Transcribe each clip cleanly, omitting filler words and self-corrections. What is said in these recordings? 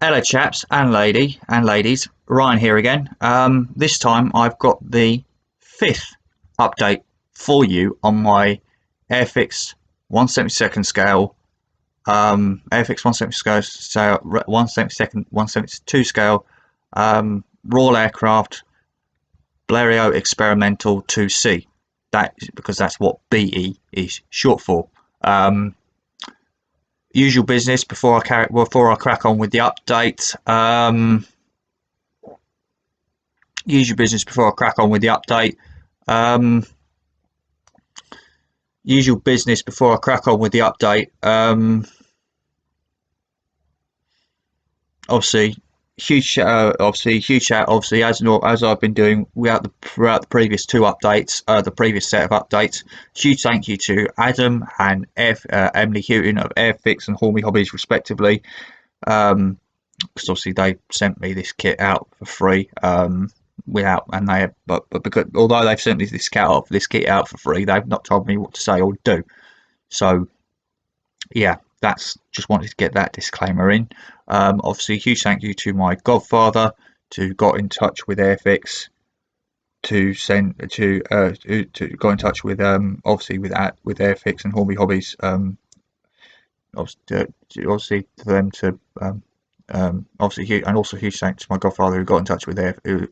Hello chaps and ladies, Ryan here again. This time I've got the fifth update for you on my airfix 1/72 scale, airfix 1/72 1/72 scale, Royal Aircraft Blériot Experimental 2C. That is because that's what BE is short for. Usual business before I crack on with the update. Usual business before I crack on with the update. Um, Usual business before I crack on with the update. Obviously, huge shout out. Obviously, as I've been doing throughout the previous two updates, the previous set of updates. Huge thank you to Adam and Emily Houghton of Airfix and Hormy Hobbies, respectively. Because obviously they sent me this kit out for free. But because although they've sent me this kit out for free, they've not told me what to say or do. So yeah, that's just wanted to get that disclaimer in. Obviously, a huge thank you to my godfather who got in touch with Airfix to got in touch with obviously with Airfix and Horby Hobbies. Obviously to them to obviously and also huge thanks to my godfather who got in touch with who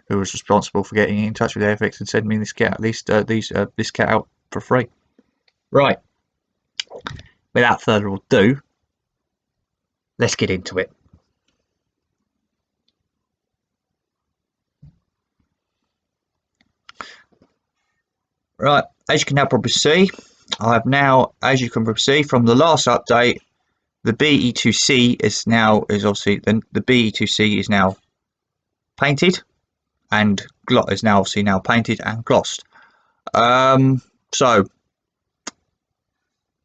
was responsible for getting in touch with Airfix and sending me this kit this kit out for free. Right. Without further ado, let's get into it. Right, as you can now probably see, as you can probably see from the last update, the be2c the be2c is now painted and is now obviously now painted and glossed. So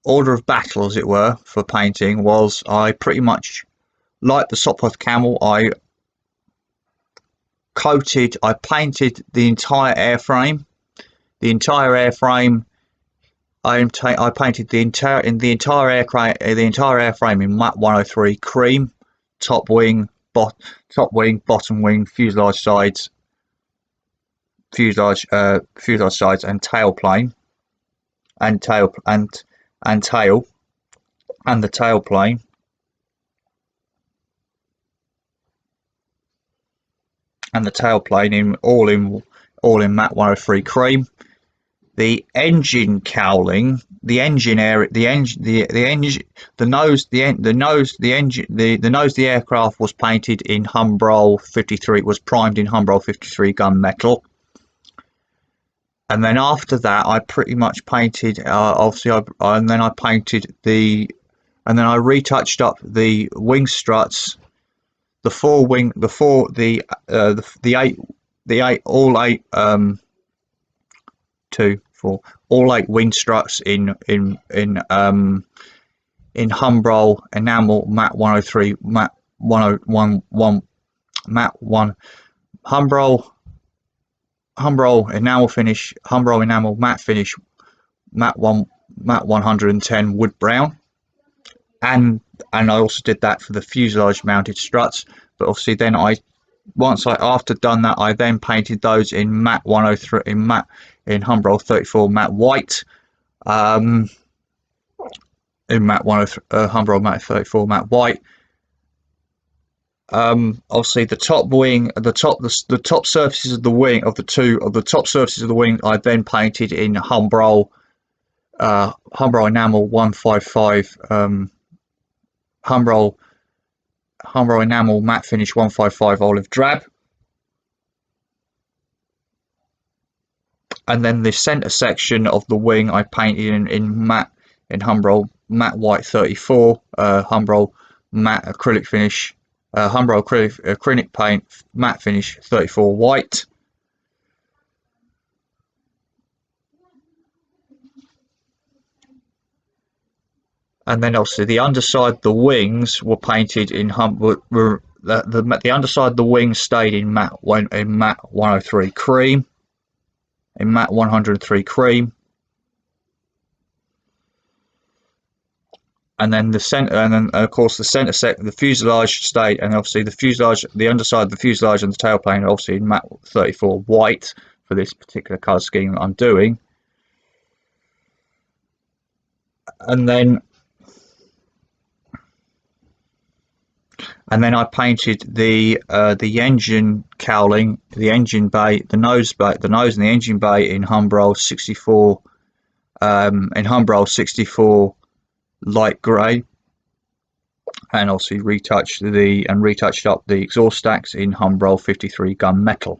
order of battle, as it were, for painting was I pretty much, like the Sopwith Camel, I painted the entire airframe. The entire airframe. I painted the entire airframe in matte 103 cream, top wing, bottom wing, fuselage sides, and tail plane, and the tail plane. And the tail plane in matte 103 cream. The engine cowling, the engine area, the engine, the engine, the nose, the nose, the engine, the nose of the aircraft was painted in Humbrol 53. Was primed in Humbrol 53 gunmetal. And then after that, I pretty much painted. And then I retouched up the wing struts, all eight wing struts in Humbrol enamel matte 103 matte 101 matte 1 Humbrol enamel matte finish matte 110 wood brown, and I also did that for the fuselage mounted struts. But obviously then after done that, I then painted those in matte 103 in Humbrol 34 matte white, in matte 103 Humbrol matte 34 matte white. Obviously the top surfaces of the wing I then painted in Humbrol enamel 155 Humbrol enamel matte finish 155 olive drab. And then the center section of the wing I painted in Humbrol matte white 34, Humbrol matte acrylic finish, Humbrol acrylic paint matte finish 34 white. And then obviously the underside of the wings were painted in the underside of the wings stayed in matte 103 cream. In matte 103 cream. and then the center, and then of course the center set, the fuselage stayed, and obviously the fuselage, the underside of the fuselage and the tailplane are obviously in matte 34 white for this particular color scheme that I'm doing. And then I painted the engine cowling, the engine bay, the nose and the engine bay in Humbrol 64, in Humbrol 64 light grey, and obviously retouched up the exhaust stacks in Humbrol 53 gunmetal.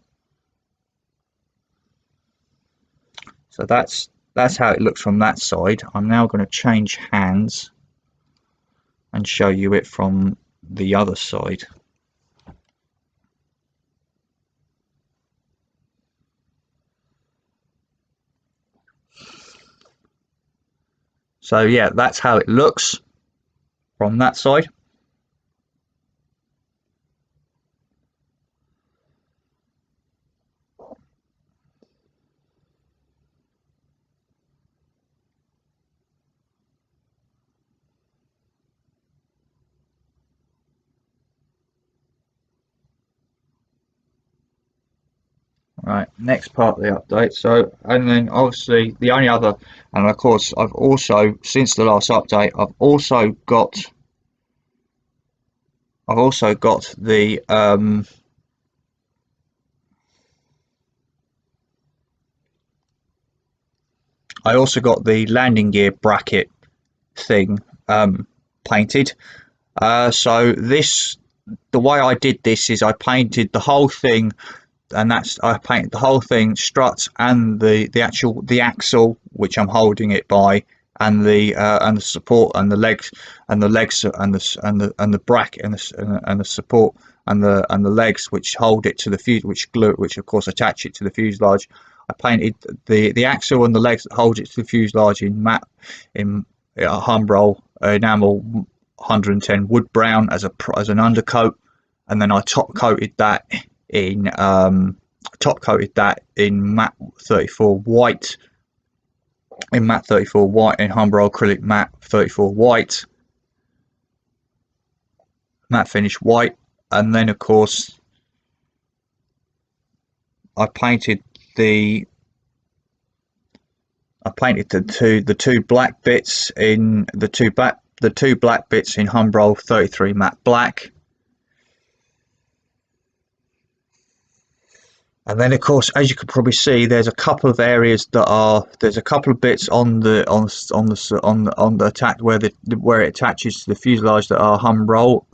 So that's how it looks from that side. I'm now going to change hands and show you it from the other side. So yeah, that's how it looks from that side. Right, next part of the update. So, and then obviously the only other, and of course I've also, since the last update, I've also got the I also got the landing gear bracket thing painted. So this, the way I did this is I painted the whole thing, and I painted the whole thing, struts and the axle which I'm holding it by, and the support and the legs and the legs and the bracket and the support and the legs which hold it to the fuse, which of course attach it to the fuselage. I painted the axle and the legs that hold it to the fuselage in matte, in Humbrol enamel 110 wood brown as an undercoat, and then I in top coated that in matte 34 white, in Humbrol acrylic matte 34 white, matte finish white. And then of course I painted the the two black bits in Humbrol 33 matte black. And then, of course, as you can probably see, there's a couple of areas there's a couple of bits on the attack where it attaches to the fuselage that are Humbrol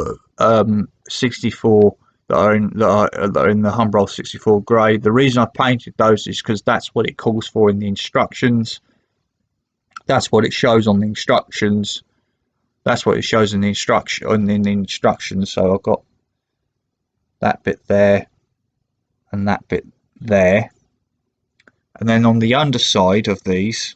64, that are in the Humbrol 64 grey. The reason I painted those is because that's what it calls for in the instructions. That's what it shows on the instructions. That's what it shows in the instructions. So I've got that bit there and that bit there, and then on the underside of these,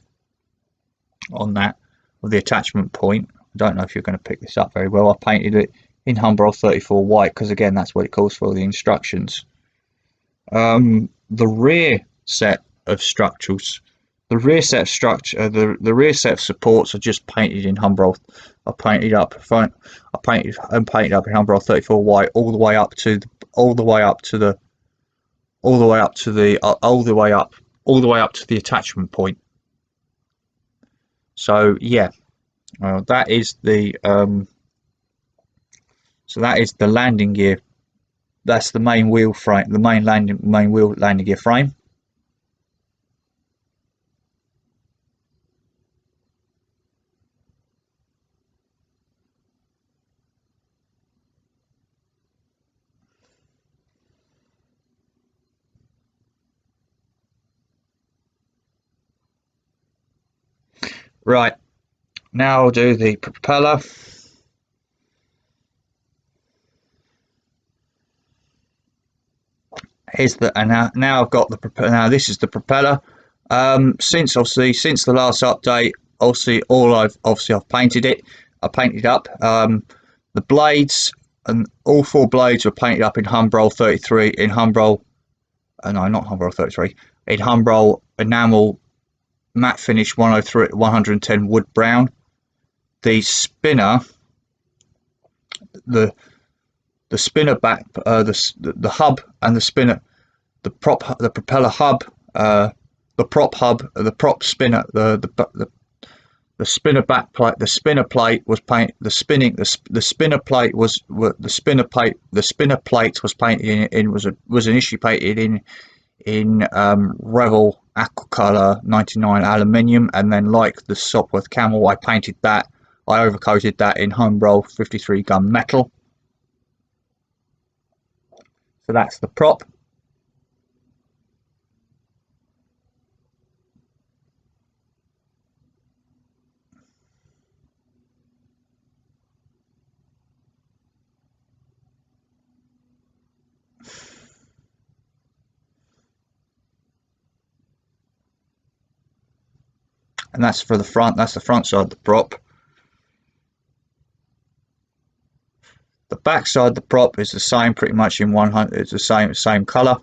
on that of the attachment point, I don't know if you're going to pick this up very well, I painted it in Humbrol 34 white because again that's what it calls for the instructions. The rear set of structures, the rear set of structure, the rear set of supports are just painted in Humbrol. I painted up in Humbrol 34 white all the way up to the attachment point. So yeah, that is the landing gear. That's the main wheel frame, the main wheel landing gear frame. Right, now I'll do the propeller. Here's the, and now I've got the propeller. Now this is the propeller. Since the last update, I've painted it. I painted up the blades, and all four blades were painted up in Humbrol 33, in Humbrol, no, not Humbrol 33, in Humbrol enamel matte finish 110 wood brown. the spinner, the spinner back, the hub and the spinner, the propeller hub, the prop hub, the prop spinner, the spinner back plate, the spinner plate was painted. The spinner plate was the spinner plate was painted in was initially painted in Revel Aquacolor 99 aluminium, and then like the Sopwith Camel, I painted that. I overcoated that in Homebroll 53 gun metal. So that's the prop. And that's for the front. That's the front side of the prop. The back side of the prop is the same, pretty much in 100. It's the same color.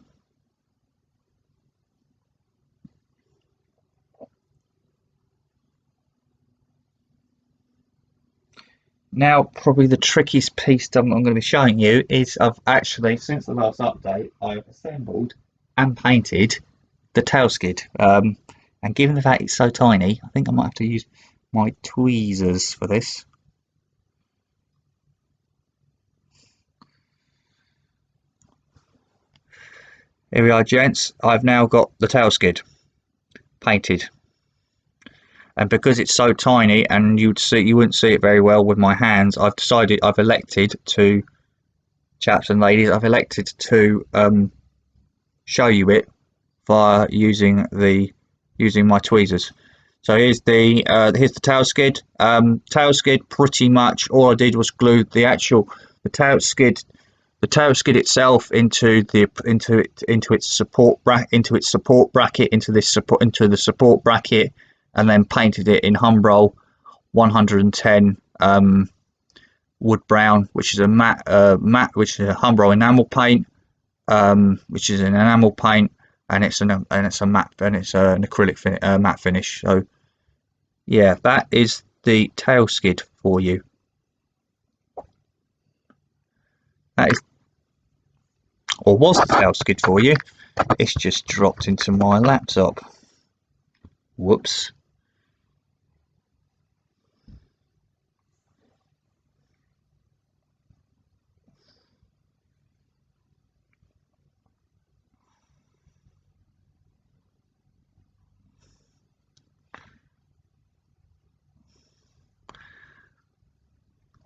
Now, probably the trickiest piece I'm going to be showing you is I've actually, since the last update, I've assembled and painted the tail skid. And given the fact it's so tiny, I think I might have to use my tweezers for this. Here we are, gents. I've now got the tail skid painted. And because it's so tiny and you wouldn't see it very well with my hands, I've elected to, chaps and ladies, I've elected to show you it via using my tweezers. So here's the tail skid. Tail skid, pretty much all I did was glue the tail skid itself into its support bracket, into the support bracket, and then painted it in Humbrol 110 wood brown, which is a matte, which is a Humbrol enamel paint, which is an enamel paint, and it's an acrylic matte finish. So yeah, that is the tail skid for you. That is, or was the tail skid for you. It's just dropped into my laptop. Whoops.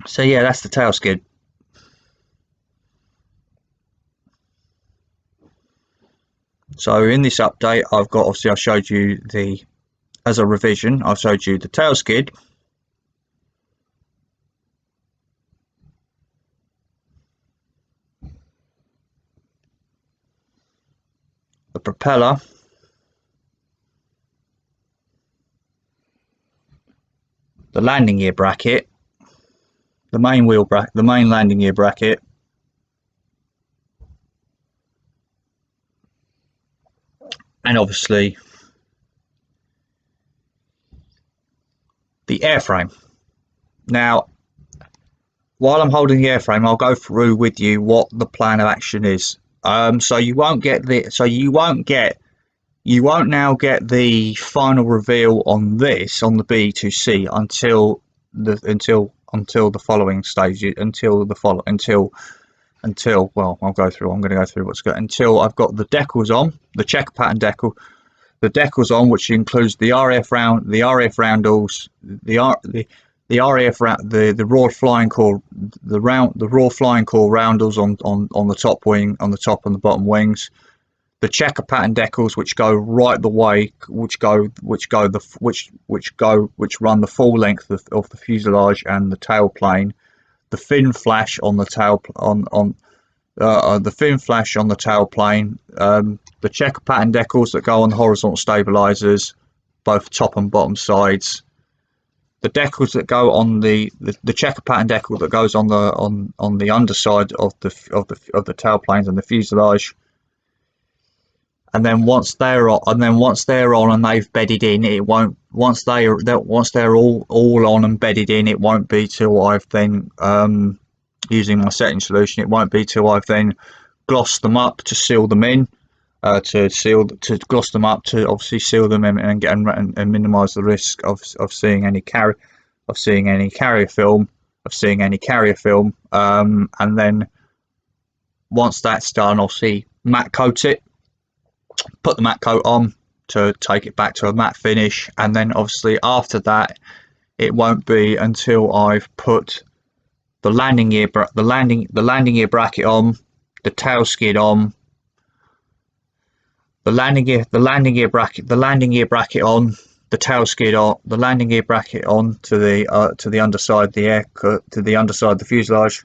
So yeah, that's the tail skid. So in this update, obviously I showed you as a revision, I've showed you the tail skid, the propeller, the landing gear bracket, the main landing gear bracket, and obviously the airframe. Now, while I'm holding the airframe, I'll go through with you what the plan of action is. So you won't now get the final reveal on this, on the be2c, until the following stage, well, I'm going to go through what's good until I've got the decals on, the checker pattern decals on, which includes the RF roundels, the raw flying core, the raw flying core roundels on the top wing, on the top and the bottom wings, the checker pattern decals which go right the way, which run the full length of the fuselage and the tail plane, the fin flash on the tail the fin flash on the tail plane, the checker pattern decals that go on the horizontal stabilizers, both top and bottom sides, the decals that go on the checker pattern decal that goes on the underside of the tail planes and the fuselage, and then once they're on, and they've bedded in, it won't. Once they're all on and bedded in, it won't be till I've then using my setting solution. It won't be till I've then glossed them up to seal them in, to gloss them up to obviously seal them in and minimise the risk of seeing any carrier film, and then once that's done, obviously matte coat it, put the matte coat on to take it back to a matte finish, and then obviously after that, it won't be until I've put the landing gear bracket on, the tail skid on, the landing gear bracket on, the tail skid on, the landing gear bracket on to the underside, to the underside of the fuselage,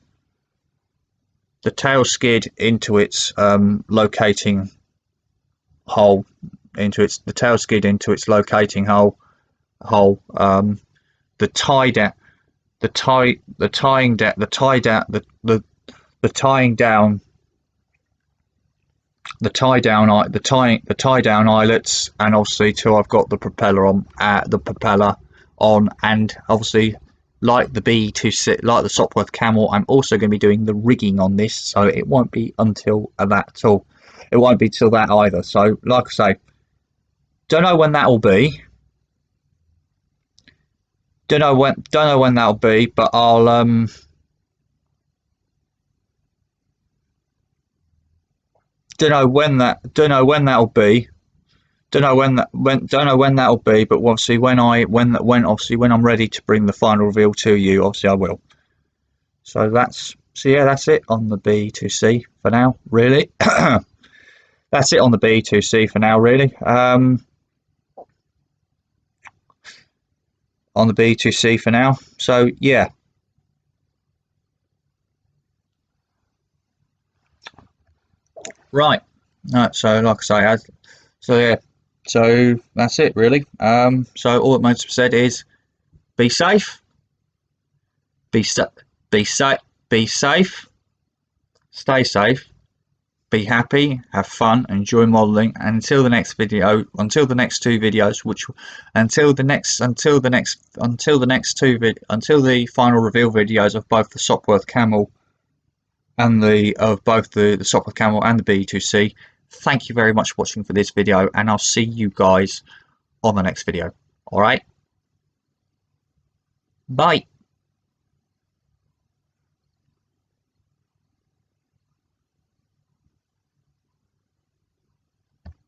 the tail skid into its locating hole, the tail skid into its locating hole, the tie down, the tying down eyelets, and obviously till I've got the propeller on, and obviously like the be2c, like the Sopwith Camel, I'm also going to be doing the rigging on this, so it won't be until that at all. It won't be till that either. So like I say, don't know when that'll be. Don't know when that'll be, but I'll don't know when that'll be. Don't know when that'll be, but obviously when I'm ready to bring the final reveal to you, obviously I will. So yeah, that's it on the be2c for now, really. That's it on the be2c for now, really. On the be2c for now. So yeah. Right. So like I say, so yeah. So that's it, really. So all that must be said is be safe, be safe, be safe, stay safe, be happy, have fun, enjoy modeling, and until the next video, until the next two videos, until the final reveal videos of both the Sopwith Camel and the Sopwith Camel and the be2c. Thank you very much for watching for this video, and I'll see you guys on the next video. All right, bye.